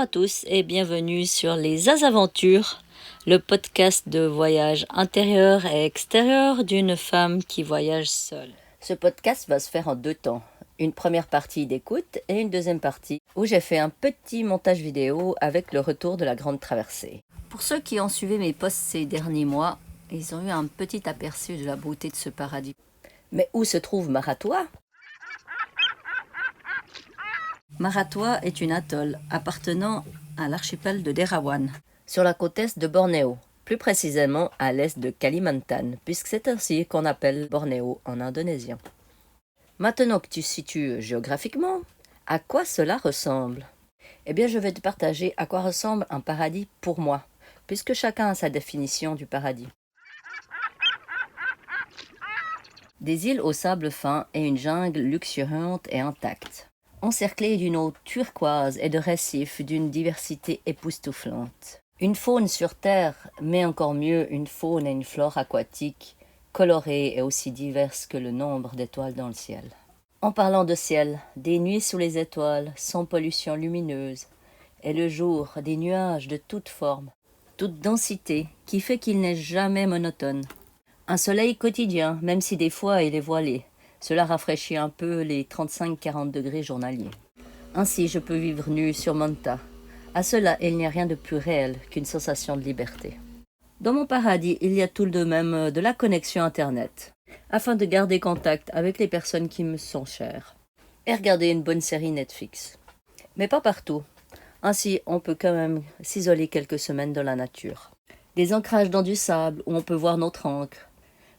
à tous et bienvenue sur Les Azaventures, le podcast de voyage intérieur et extérieur d'une femme qui voyage seule. Ce podcast va se faire en 2 temps. Une première partie d'écoute et une deuxième partie où j'ai fait un petit montage vidéo avec le retour de la grande traversée. Pour ceux qui ont suivi mes posts ces derniers mois, ils ont eu un petit aperçu de la beauté de ce paradis. Mais où se trouve Maratoa ? Maratoa est une atoll appartenant à l'archipel de Derawan, sur la côte est de Bornéo, plus précisément à l'est de Kalimantan, puisque c'est ainsi qu'on appelle Bornéo en indonésien. Maintenant que tu situes géographiquement, à quoi cela ressemble ? Eh bien, je vais te partager à quoi ressemble un paradis pour moi, puisque chacun a sa définition du paradis. Des îles au sable fin et une jungle luxuriante et intacte, encerclée d'une eau turquoise et de récifs d'une diversité époustouflante. Une faune sur Terre, mais encore mieux une faune et une flore aquatiques, colorées et aussi diverses que le nombre d'étoiles dans le ciel. En parlant de ciel, des nuits sous les étoiles, sans pollution lumineuse, et le jour, des nuages de toutes formes, toute densité, qui fait qu'il n'est jamais monotone. Un soleil quotidien, même si des fois il est voilé. Cela rafraîchit un peu les 35-40 degrés journaliers. Ainsi, je peux vivre nu sur Manta. À cela, il n'y a rien de plus réel qu'une sensation de liberté. Dans mon paradis, il y a tout de même de la connexion Internet, afin de garder contact avec les personnes qui me sont chères, et regarder une bonne série Netflix. Mais pas partout. Ainsi, on peut quand même s'isoler quelques semaines dans la nature. Des ancrages dans du sable où on peut voir notre ancre,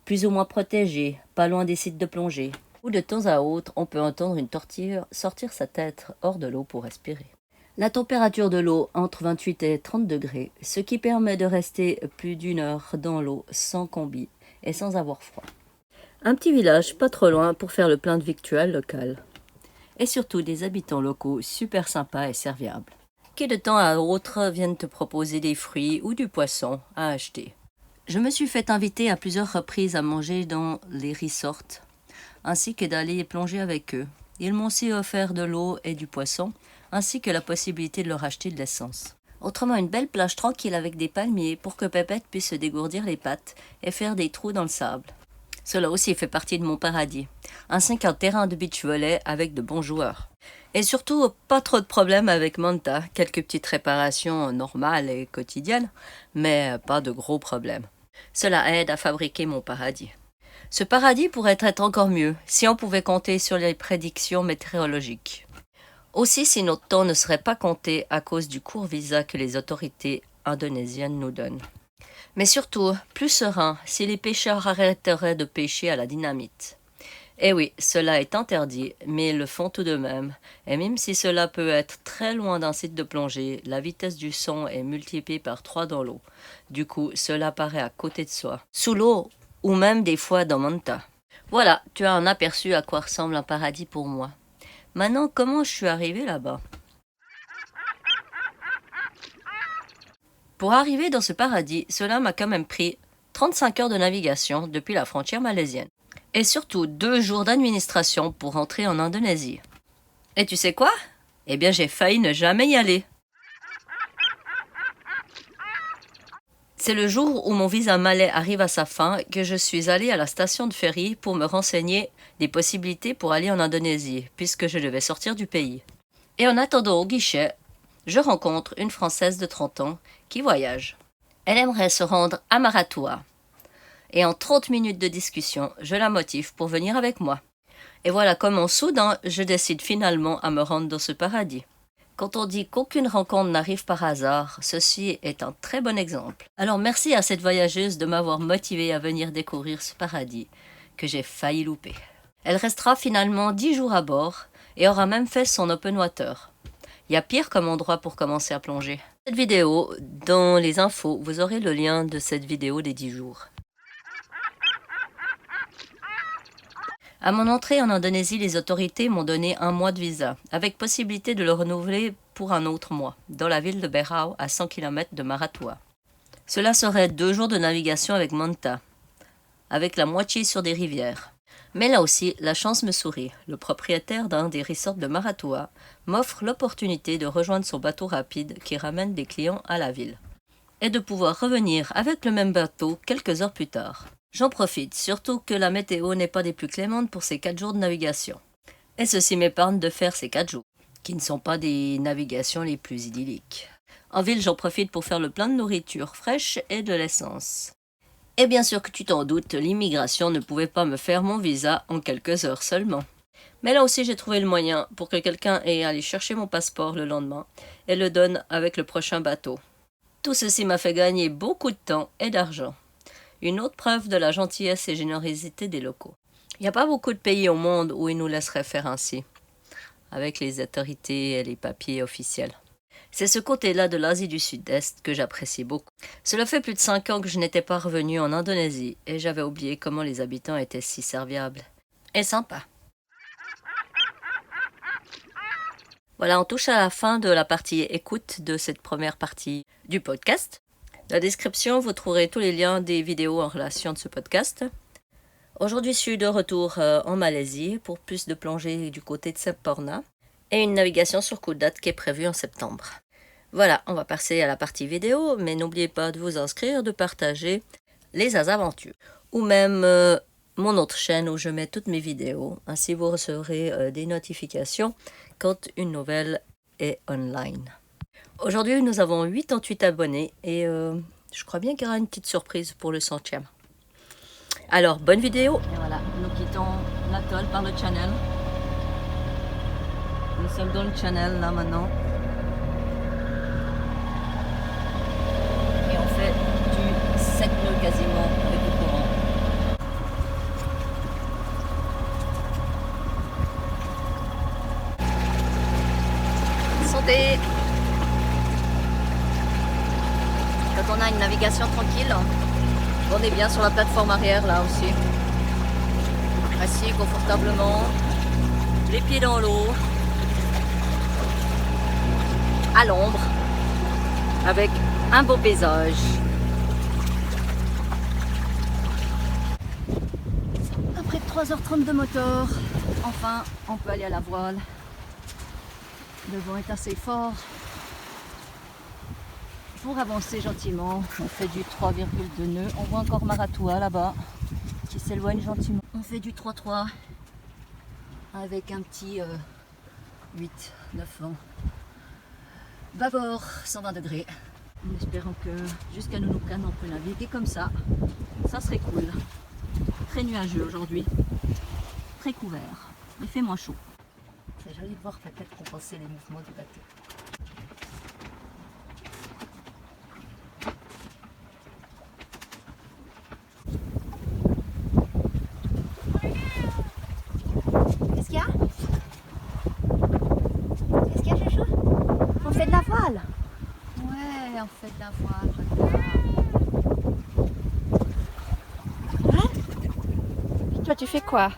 plus ou moins protégé, pas loin des sites de plongée, où de temps à autre on peut entendre une tortue sortir sa tête hors de l'eau pour respirer. La température de l'eau entre 28 et 30 degrés, ce qui permet de rester plus d'1 heure dans l'eau sans combi et sans avoir froid. Un petit village pas trop loin pour faire le plein de victuailles locales. Et surtout des habitants locaux super sympas et serviables, qui de temps à autre viennent te proposer des fruits ou du poisson à acheter. Je me suis fait inviter à plusieurs reprises à manger dans les resorts, ainsi que d'aller plonger avec eux. Ils m'ont aussi offert de l'eau et du poisson, ainsi que la possibilité de leur acheter de l'essence. Autrement, une belle plage tranquille avec des palmiers pour que Pépette puisse se dégourdir les pattes et faire des trous dans le sable. Cela aussi fait partie de mon paradis, ainsi qu'un terrain de beach volley avec de bons joueurs. Et surtout, pas trop de problèmes avec Manta, quelques petites réparations normales et quotidiennes, mais pas de gros problèmes. Cela aide à fabriquer mon paradis. Ce paradis pourrait être encore mieux si on pouvait compter sur les prédictions météorologiques. Aussi si notre temps ne serait pas compté à cause du court visa que les autorités indonésiennes nous donnent. Mais surtout, plus serein si les pêcheurs arrêteraient de pêcher à la dynamite. Eh oui, cela est interdit, mais ils le font tout de même. Et même si cela peut être très loin d'un site de plongée, la vitesse du son est multipliée par 3 dans l'eau. Du coup, cela paraît à côté de soi. Sous l'eau, ou même des fois dans Manta. Voilà, tu as un aperçu à quoi ressemble un paradis pour moi. Maintenant, comment je suis arrivée là-bas ? Pour arriver dans ce paradis, cela m'a quand même pris 35 heures de navigation depuis la frontière malaisienne. Et surtout 2 jours d'administration pour rentrer en Indonésie. Et tu sais quoi ? Eh bien, j'ai failli ne jamais y aller. C'est le jour où mon visa malais arrive à sa fin que je suis allée à la station de ferry pour me renseigner des possibilités pour aller en Indonésie, puisque je devais sortir du pays. Et en attendant au guichet, je rencontre une Française de 30 ans qui voyage. Elle aimerait se rendre à Maratoa. Et en 30 minutes de discussion, je la motive pour venir avec moi. Et voilà comment soudain, je décide finalement à me rendre dans ce paradis. Quand on dit qu'aucune rencontre n'arrive par hasard, ceci est un très bon exemple. Alors merci à cette voyageuse de m'avoir motivée à venir découvrir ce paradis que j'ai failli louper. Elle restera finalement 10 jours à bord et aura même fait son open water. Il y a pire comme endroit pour commencer à plonger. Cette vidéo, dans les infos, vous aurez le lien de cette vidéo des 10 jours. À mon entrée en Indonésie, les autorités m'ont donné 1 mois de visa, avec possibilité de le renouveler pour un autre mois, dans la ville de Berau, à 100 km de Maratoa. Cela serait 2 jours de navigation avec Manta, avec la moitié sur des rivières. Mais là aussi, la chance me sourit. Le propriétaire d'un des resorts de Maratua m'offre l'opportunité de rejoindre son bateau rapide qui ramène des clients à la ville. Et de pouvoir revenir avec le même bateau quelques heures plus tard. J'en profite, surtout que la météo n'est pas des plus clémentes pour ces 4 jours de navigation. Et ceci m'épargne de faire ces 4 jours, qui ne sont pas des navigations les plus idylliques. En ville, j'en profite pour faire le plein de nourriture fraîche et de l'essence. Et bien sûr que tu t'en doutes, l'immigration ne pouvait pas me faire mon visa en quelques heures seulement. Mais là aussi, j'ai trouvé le moyen pour que quelqu'un ait allé chercher mon passeport le lendemain et le donne avec le prochain bateau. Tout ceci m'a fait gagner beaucoup de temps et d'argent. Une autre preuve de la gentillesse et générosité des locaux. Il n'y a pas beaucoup de pays au monde où ils nous laisseraient faire ainsi, avec les autorités et les papiers officiels. C'est ce côté-là de l'Asie du Sud-Est que j'apprécie beaucoup. Cela fait plus de 5 ans que je n'étais pas revenu en Indonésie et j'avais oublié comment les habitants étaient si serviables et sympas. Voilà, on touche à la fin de la partie écoute de cette première partie du podcast. Dans la description, vous trouverez tous les liens des vidéos en relation de ce podcast. Aujourd'hui, je suis de retour en Malaisie pour plus de plongée du côté de Semporna et une navigation sur Koh Dat qui est prévue en septembre. Voilà, on va passer à la partie vidéo, mais n'oubliez pas de vous inscrire, de partager les aventures ou même mon autre chaîne où je mets toutes mes vidéos. Ainsi, vous recevrez des notifications quand une nouvelle est online. Aujourd'hui, nous avons 88 abonnés et je crois bien qu'il y aura une petite surprise pour le 100e. Alors, bonne vidéo. Et voilà, nous quittons l'atoll par le channel. Nous sommes dans le channel là maintenant. Et on fait du 7 nœuds quasiment avec le courant. Santé! Quand on a une navigation tranquille, on est bien sur la plateforme arrière là aussi. Assis confortablement, les pieds dans l'eau, à l'ombre, avec un beau paysage. Après 3h30 de moteur, enfin on peut aller à la voile. Le vent est assez fort. Pour avancer gentiment, on fait du 3,2 nœuds. On voit encore Maratua là-bas qui s'éloigne gentiment. On fait du 3,3 avec un petit 8-9 vent. Bâbord 120 degrés. En espérant que jusqu'à Nunukan on peut naviguer comme ça. Ça serait cool. Très nuageux aujourd'hui. Très couvert. Il fait moins chaud. C'est joli de voir peut-être compenser les mouvements du bateau. Qu'est-ce qu'il y a? Qu'est-ce qu'il y a, chouchou? On fait de la voile. Ouais, on fait de la voile, regarde. Hein? Toi, tu fais quoi?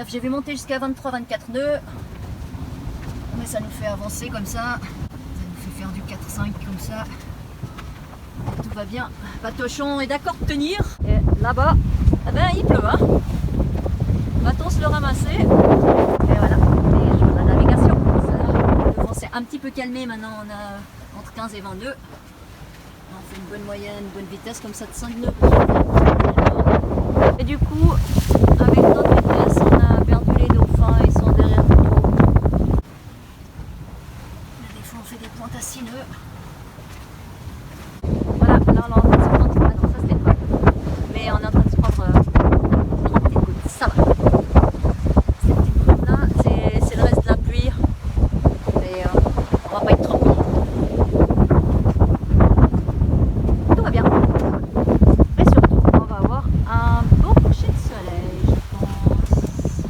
Bref, j'ai vu monter jusqu'à 23-24 nœuds. Mais ça nous fait avancer comme ça. Ça nous fait faire du 4-5 comme ça. Tout va bien. Patochon est d'accord de tenir. Et là-bas, eh ben, il pleut. Hein. Matos le ramasser. Et voilà. Et je fais la navigation. Le vent s'est un petit peu calmé. Maintenant, on a entre 15 et 20 nœuds. On fait une bonne moyenne, une bonne vitesse comme ça de 5 nœuds. Et du coup, avec notre vitesse, on a perdu les dauphins. Ils sont derrière nous. Des fois, on fait des pointes à 6 nœuds. Voilà, là on est en train de se prendre. Ah non, ça c'était pas. Mais on est en train de se prendre 3 petites gouttes. Ça va. Ces petites gouttes là, c'est le reste de la pluie. Mais on va pas être trop mouillé. Tout va bien. Et surtout, on va avoir un beau coucher de soleil, je pense.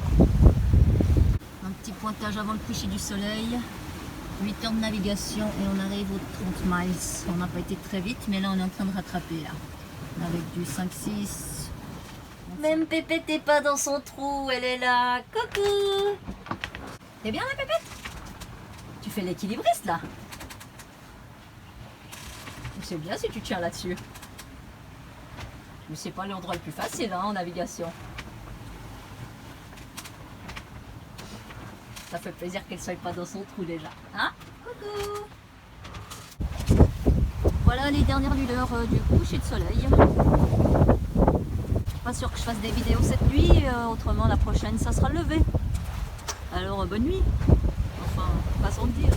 Un petit pointage avant le coucher du soleil. 8 heures de navigation et on arrive aux 30 miles. On n'a pas été très vite, mais là on est en train de rattraper là. Avec du 5-6. Même Pépette n'est pas dans son trou, elle est là. Coucou! T'es bien la Pépette? Tu fais l'équilibriste là? C'est bien si tu tiens là-dessus. Mais c'est pas l'endroit le plus facile hein, en navigation. Ça fait plaisir qu'elle soit pas dans son trou déjà. Hein? Coucou! Voilà les dernières lueurs du coucher de soleil. Pas sûr que je fasse des vidéos cette nuit, autrement la prochaine ça sera le lever. Alors bonne nuit. Enfin, façon de dire.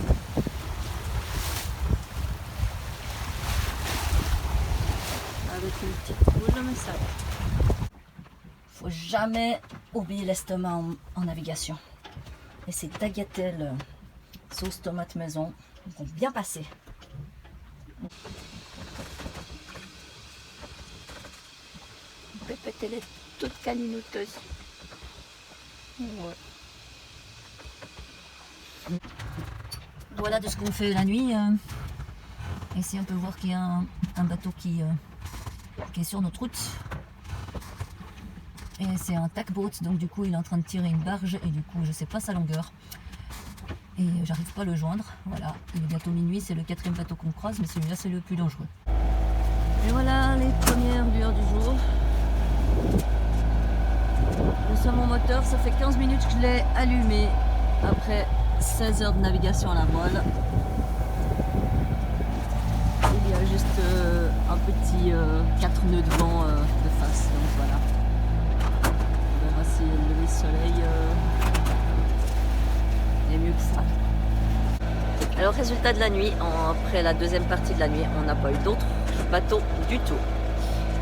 Avec une petite boule, mais ça va. Faut jamais oublier l'estomac en navigation. Et ces tagliatelles sauce tomate maison vont bien passer. Pépette, elle est toute calinouteuse. Ouais. Voilà de ce qu'on fait la nuit. Ici on peut voir qu'il y a un bateau qui est sur notre route. Et c'est un tackboat, donc du coup il est en train de tirer une barge et du coup je sais pas sa longueur. Et j'arrive pas à le joindre. Voilà, il est bientôt minuit, c'est le 4e bateau qu'on croise, mais celui-là c'est le plus dangereux. Et voilà les premières lueurs du jour. Le saumon moteur, ça fait 15 minutes que je l'ai allumé après 16 heures de navigation à la voile. Il y a juste un petit 4 nœuds de vent de face, donc voilà. On verra si le lever du soleil est mieux que ça. Alors résultat de la nuit, après la deuxième partie de la nuit, on n'a pas eu d'autres bateaux du tout.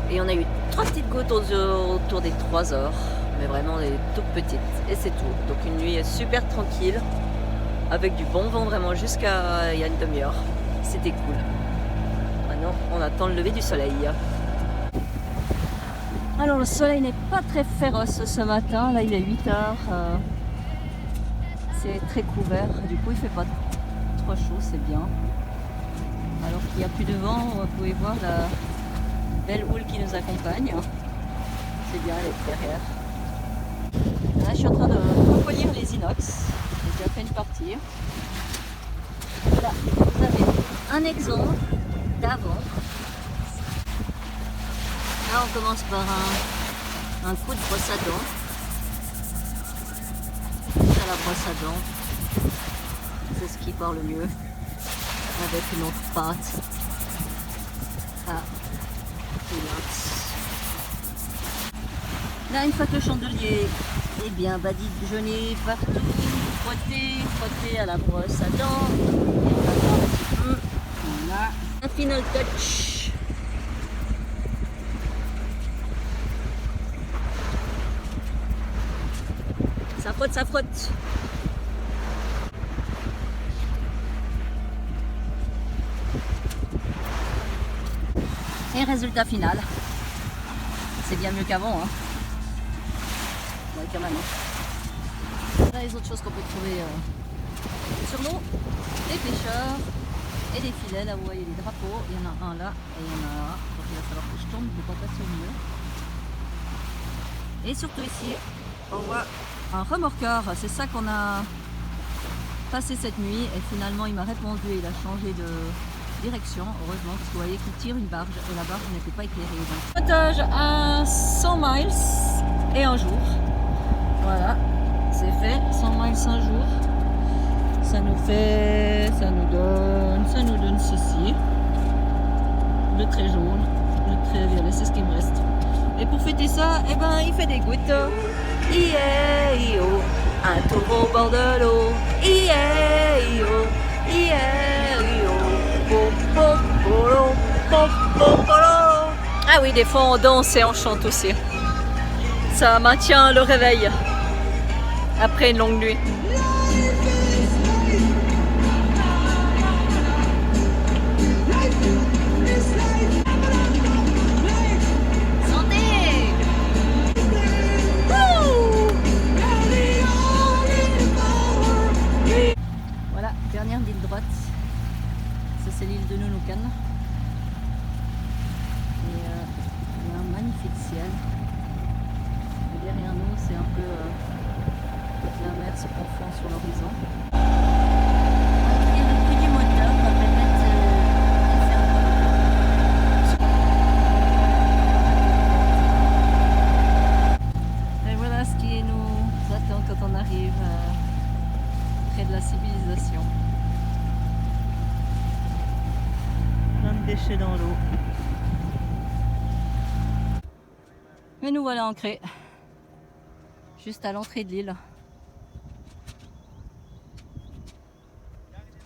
Et on a eu 3 petites gouttes autour des 3 heures, mais vraiment des toutes petites, et c'est tout. Donc une nuit super tranquille, avec du bon vent vraiment jusqu'à il y a une demi-heure. C'était cool. Maintenant, on attend le lever du soleil. Alors le soleil n'est pas très féroce ce matin, là il est 8 heures. C'est très couvert, du coup il fait pas trop chaud, c'est bien. Alors qu'il n'y a plus de vent, vous pouvez voir la belle houle qui nous accompagne. C'est bien, elle est derrière. Là je suis en train de repolir les inox, j'ai déjà fait une partie. Là vous avez un exemple d'avant. Là on commence par un coup de brosse à dents. C'est la brosse à dents. C'est ce qui part le mieux. Avec une autre pâte à inox. Là une fois que le chandelier est bien badigeonné partout, frotter à la brosse à dents. Voilà. Un final touch. Ça frotte, ça frotte. Et résultat final. C'est bien mieux qu'avant. Hein. Ouais, quand même. Là, les autres choses qu'on peut trouver sur l'eau, des pêcheurs et des filets. Là, vous voyez les drapeaux. Il y en a un là et il y en a un. Donc il va falloir que je tombe, je ne vais pas passer au milieu. Et surtout ici, on voit un remorqueur. C'est ça qu'on a passé cette nuit et finalement il m'a répondu et il a changé de direction, heureusement, parce que vous voyez qu'il tire une barge et la barge n'était pas éclairée. Donc, potage à 100 miles et un jour. Voilà, c'est fait, 100 miles un jour. Ça nous donne ceci. Le trait jaune, le trait violet, c'est ce qui me reste. Et pour fêter ça, eh ben, il fait des gouttes. I-E-I-O, un taureau au bord de l'eau. I-E-I-O, I-E-I-O, po-po-polo, po-po-polo. Ah oui, des fois on danse et on chante aussi. Ça maintient le réveil après une longue nuit. Voilà, dernière ligne droite. Ça c'est l'île de Nunukan. Et il y a un magnifique ciel. Et derrière nous, c'est un peu la mer se confond sur l'horizon. Et le bruit du moteur va permettre de faire et voilà ce qui nous attend quand on arrive près de la civilisation. Plein de déchets dans l'eau. Et nous voilà ancrés, juste à l'entrée de l'île.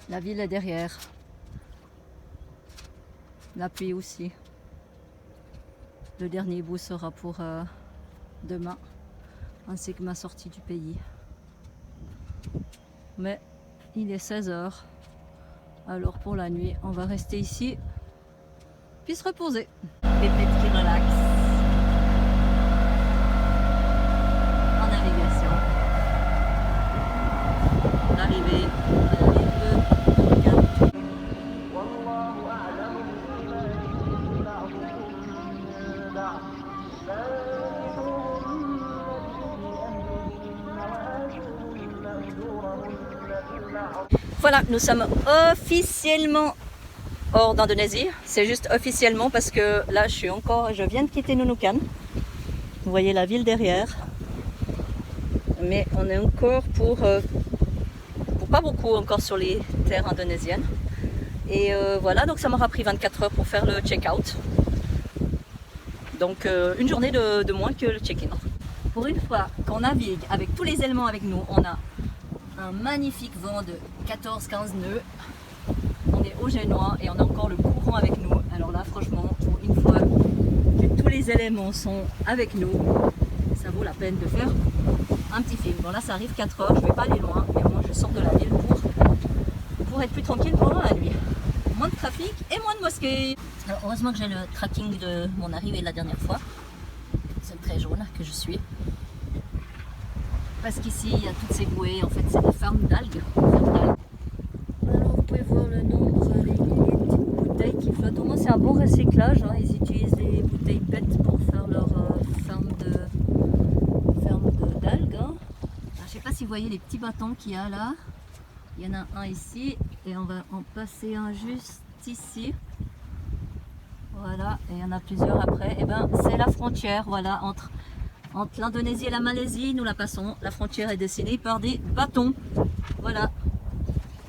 La ville est derrière. La pluie aussi. Le dernier bout sera pour demain, ainsi que ma sortie du pays. Mais il est 16 h. Alors pour la nuit, on va rester ici, puis se reposer. Pépette qui relaxe. En navigation. L'arrivée à la ville de Nunukan. Voilà, nous sommes officiellement hors d'Indonésie. C'est juste officiellement parce que là, je viens de quitter Nunukan. Vous voyez la ville derrière. Mais on est encore pour pas beaucoup encore sur les terres indonésiennes. Et voilà, donc ça m'aura pris 24 heures pour faire le check-out. Donc une journée de moins que le check-in. Pour une fois qu'on navigue avec tous les éléments avec nous, on a un magnifique vent de 14-15 nœuds. On est au Génois et on a encore le courant avec nous. Alors là, franchement, pour une fois que tous les éléments sont avec nous, ça vaut la peine de faire un petit film. Bon là, ça arrive 4 heures, je ne vais pas aller loin, mais moi je sors de la ville pour être plus tranquille pendant la nuit. Moins de trafic et moins de mosquées. Alors, heureusement que j'ai le tracking de mon arrivée la dernière fois. C'est très jaune que je suis. Parce qu'ici, il y a toutes ces bouées, en fait, c'est des fermes d'algues. Alors, vous pouvez voir le nombre, les petites bouteilles qui flottent. Au moins, c'est un bon recyclage. Hein. Ils utilisent les bouteilles PET pour faire leur ferme d'algues. Hein. Je ne sais pas si vous voyez les petits bâtons qu'il y a là. Il y en a un ici et on va en passer un juste ici. Voilà, et il y en a plusieurs après. Et ben, c'est la frontière, voilà, entre l'Indonésie et la Malaisie. Nous la passons. La frontière est dessinée par des bâtons. Voilà.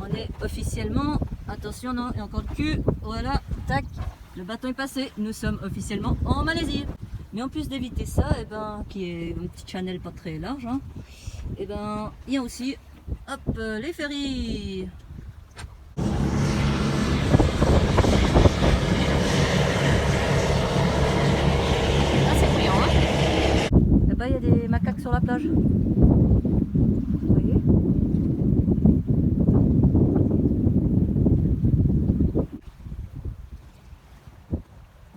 On est officiellement, attention, non, et encore le cul. Voilà, tac, le bâton est passé. Nous sommes officiellement en Malaisie. Mais en plus d'éviter ça, et ben, qui est un petit channel pas très large, hein, et ben, il y a aussi, hop, les ferries. Il y a des macaques sur la plage. Vous voyez?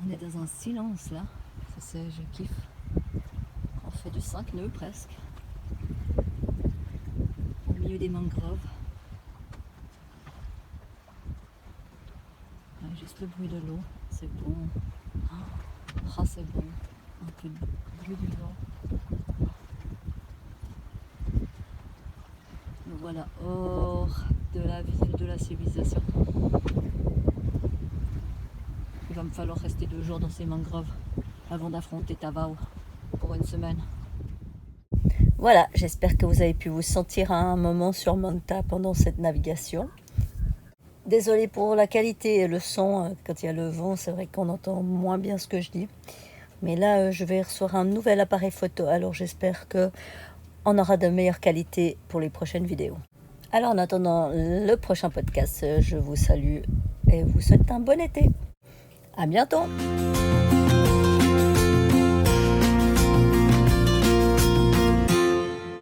On est dans un silence là. Ça c'est, je kiffe. On fait du 5 nœuds presque. Au milieu des mangroves. Ouais, juste le bruit de l'eau. C'est bon. Ah, c'est bon. Un peu de bruit du vent. Voilà, hors de la ville, de la civilisation. Il va me falloir rester 2 jours dans ces mangroves avant d'affronter Tavao pour une semaine. Voilà, j'espère que vous avez pu vous sentir un moment sur Manta pendant cette navigation. Désolée pour la qualité et le son, quand il y a le vent, c'est vrai qu'on entend moins bien ce que je dis. Mais là, je vais recevoir un nouvel appareil photo, alors j'espère qu'on aura de meilleure qualité pour les prochaines vidéos. Alors en attendant le prochain podcast, je vous salue et vous souhaite un bon été. À bientôt!